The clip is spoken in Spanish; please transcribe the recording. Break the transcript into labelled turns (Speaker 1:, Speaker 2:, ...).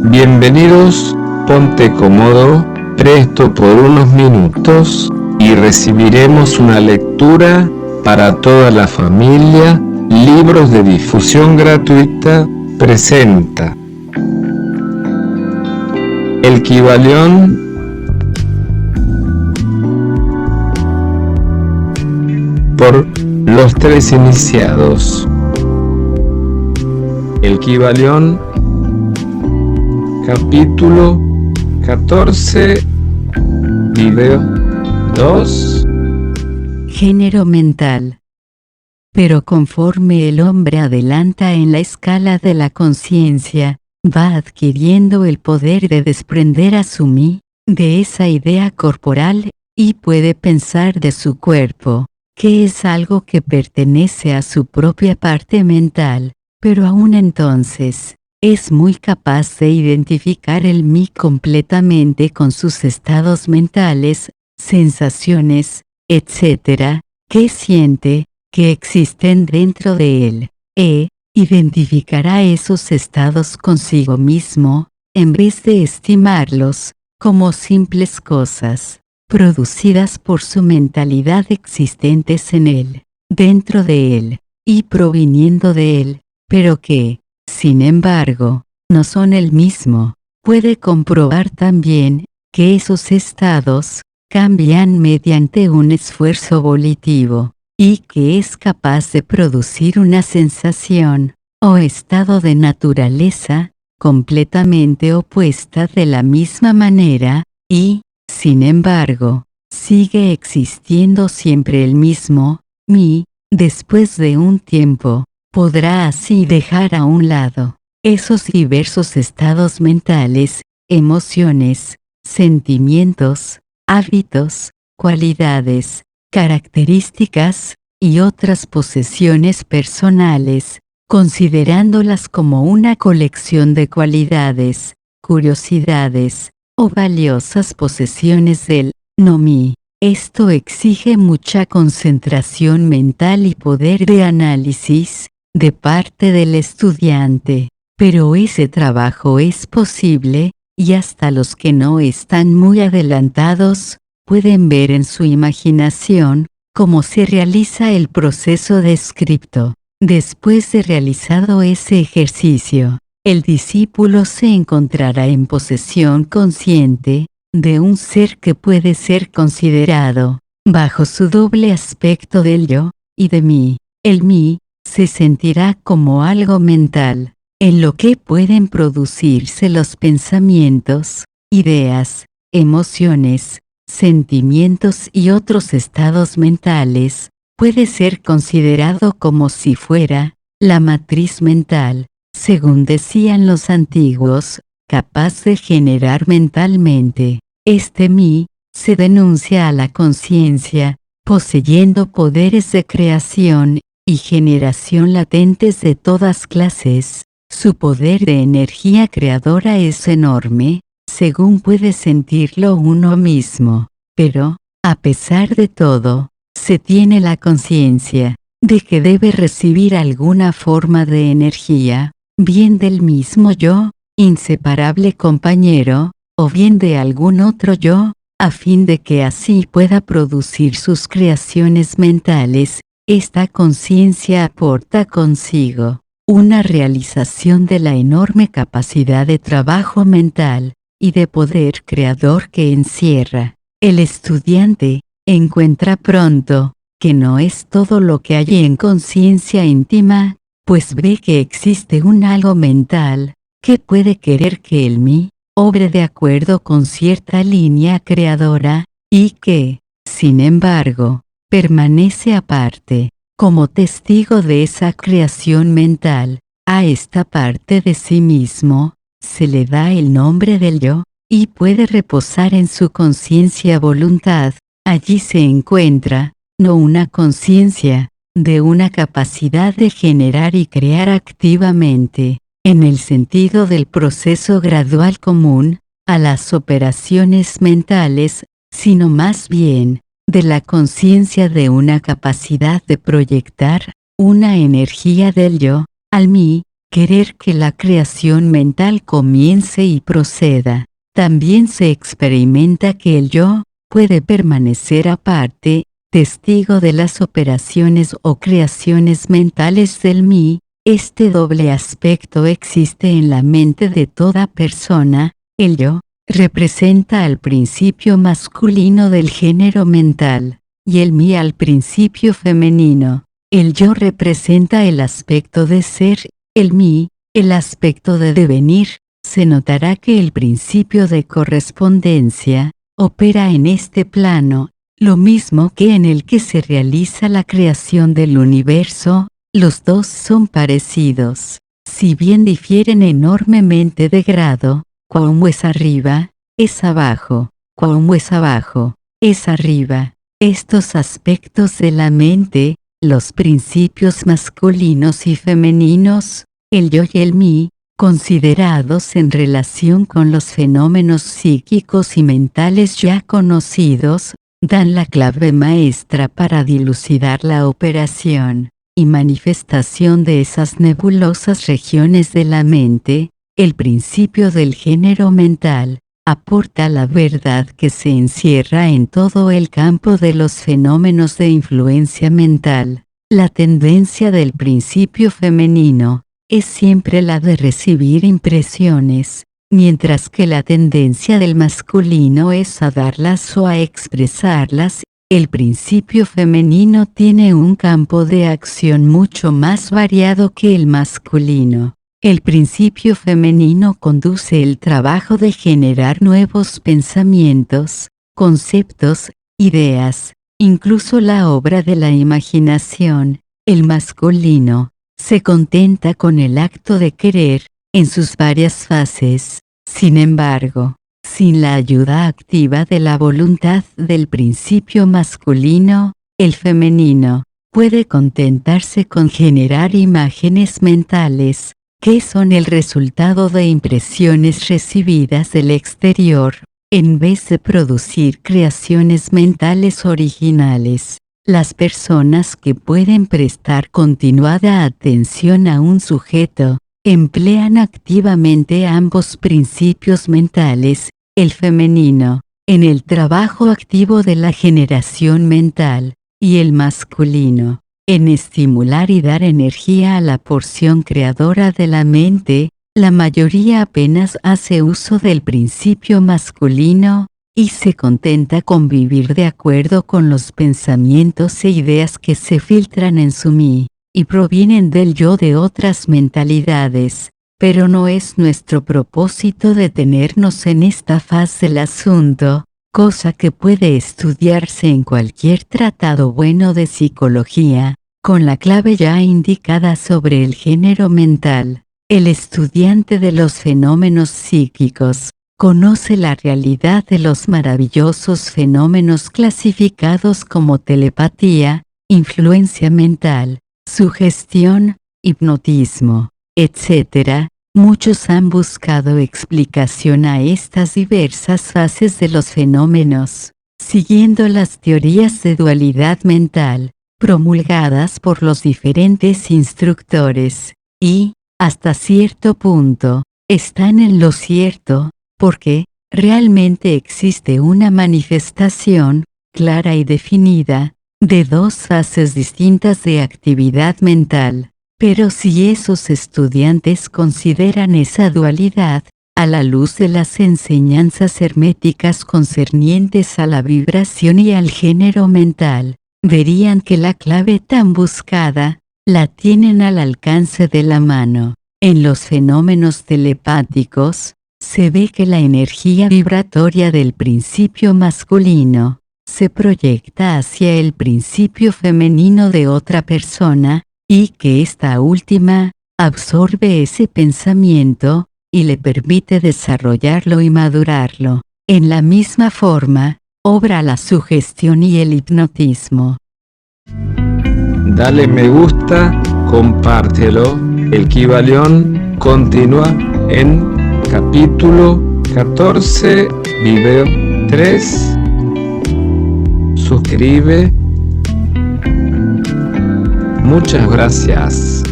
Speaker 1: Bienvenidos, ponte cómodo, presto por unos minutos y recibiremos una lectura para toda la familia. Libros de difusión gratuita presenta El Kybalión por los tres iniciados. El Kybalión, capítulo 14, video 2.
Speaker 2: Género mental. Pero conforme el hombre adelanta en la escala de la conciencia, va adquiriendo el poder de desprender a su mí de esa idea corporal, y puede pensar de su cuerpo, que es algo que pertenece a su propia parte mental, pero aún entonces, es muy capaz de identificar el mí completamente con sus estados mentales, sensaciones, etc., que siente, que existen dentro de él, identificará esos estados consigo mismo, en vez de estimarlos como simples cosas, producidas por su mentalidad existentes en él, dentro de él, y proviniendo de él, pero que, sin embargo, no son el mismo. Puede comprobar también que esos estados cambian mediante un esfuerzo volitivo, y que es capaz de producir una sensación, o estado de naturaleza, completamente opuesta de la misma manera, y, sin embargo, sigue existiendo siempre el mismo mí. Después de un tiempo, podrá así dejar a un lado esos diversos estados mentales, emociones, sentimientos, hábitos, cualidades, características, y otras posesiones personales, considerándolas como una colección de cualidades, curiosidades, o valiosas posesiones del no-mí. Esto exige mucha concentración mental y poder de análisis de parte del estudiante, pero ese trabajo es posible, y hasta los que no están muy adelantados pueden ver en su imaginación cómo se realiza el proceso descrito. Después de realizado ese ejercicio, el discípulo se encontrará en posesión consciente de un ser que puede ser considerado, bajo su doble aspecto del yo y de mí. El mí se sentirá como algo mental, en lo que pueden producirse los pensamientos, ideas, emociones, sentimientos y otros estados mentales. Puede ser considerado como si fuera la matriz mental, según decían los antiguos, capaz de generar mentalmente. Este mí se denuncia a la conciencia, poseyendo poderes de creación y generación latentes de todas clases. Su poder de energía creadora es enorme, según puede sentirlo uno mismo, pero, a pesar de todo, se tiene la conciencia de que debe recibir alguna forma de energía, bien del mismo yo, inseparable compañero, o bien de algún otro yo, a fin de que así pueda producir sus creaciones mentales. Esta conciencia aporta consigo una realización de la enorme capacidad de trabajo mental y de poder creador que encierra. El estudiante encuentra pronto que no es todo lo que hay en conciencia íntima, pues ve que existe un algo mental que puede querer que el mí obre de acuerdo con cierta línea creadora, y que, sin embargo, permanece aparte, como testigo de esa creación mental. A esta parte de sí mismo se le da el nombre del yo, y puede reposar en su conciencia voluntad. Allí se encuentra, no una conciencia, de una capacidad de generar y crear activamente, en el sentido del proceso gradual común a las operaciones mentales, sino más bien, de la conciencia de una capacidad de proyectar una energía del yo al mí, querer que la creación mental comience y proceda. También se experimenta que el yo puede permanecer aparte, testigo de las operaciones o creaciones mentales del mí. Este doble aspecto existe en la mente de toda persona. El yo representa al principio masculino del género mental, y el mí al principio femenino. El yo representa el aspecto de ser, el mí, el aspecto de devenir. Se notará que el principio de correspondencia opera en este plano, lo mismo que en el que se realiza la creación del universo. Los dos son parecidos, si bien difieren enormemente de grado. Como es arriba, es abajo. Como es abajo, es arriba. Estos aspectos de la mente, los principios masculinos y femeninos, el yo y el mí, considerados en relación con los fenómenos psíquicos y mentales ya conocidos, dan la clave maestra para dilucidar la operación y manifestación de esas nebulosas regiones de la mente. El principio del género mental aporta la verdad que se encierra en todo el campo de los fenómenos de influencia mental. La tendencia del principio femenino es siempre la de recibir impresiones, mientras que la tendencia del masculino es a darlas o a expresarlas. El principio femenino tiene un campo de acción mucho más variado que el masculino. El principio femenino conduce el trabajo de generar nuevos pensamientos, conceptos, ideas, incluso la obra de la imaginación. El masculino se contenta con el acto de querer, en sus varias fases. Sin embargo, sin la ayuda activa de la voluntad del principio masculino, el femenino puede contentarse con generar imágenes mentales, que son el resultado de impresiones recibidas del exterior, en vez de producir creaciones mentales originales. Las personas que pueden prestar continuada atención a un sujeto, emplean activamente ambos principios mentales, el femenino, en el trabajo activo de la generación mental, y el masculino, en estimular y dar energía a la porción creadora de la mente. La mayoría apenas hace uso del principio masculino, y se contenta con vivir de acuerdo con los pensamientos e ideas que se filtran en su mí, y provienen del yo de otras mentalidades. Pero no es nuestro propósito detenernos en esta fase del asunto, cosa que puede estudiarse en cualquier tratado bueno de psicología, con la clave ya indicada sobre el género mental. El estudiante de los fenómenos psíquicos conoce la realidad de los maravillosos fenómenos clasificados como telepatía, influencia mental, sugestión, hipnotismo, etc. Muchos han buscado explicación a estas diversas fases de los fenómenos, siguiendo las teorías de dualidad mental, promulgadas por los diferentes instructores, y, hasta cierto punto, están en lo cierto, porque realmente existe una manifestación, clara y definida, de dos fases distintas de actividad mental. Pero si esos estudiantes consideran esa dualidad, a la luz de las enseñanzas herméticas concernientes a la vibración y al género mental, verían que la clave tan buscada, la tienen al alcance de la mano. En los fenómenos telepáticos, se ve que la energía vibratoria del principio masculino se proyecta hacia el principio femenino de otra persona, y que esta última absorbe ese pensamiento y le permite desarrollarlo y madurarlo. En la misma forma, obra la sugestión y el hipnotismo.
Speaker 1: Dale me gusta, compártelo. El Kybalión continúa en capítulo 14, video 3. Suscribe. Muchas gracias.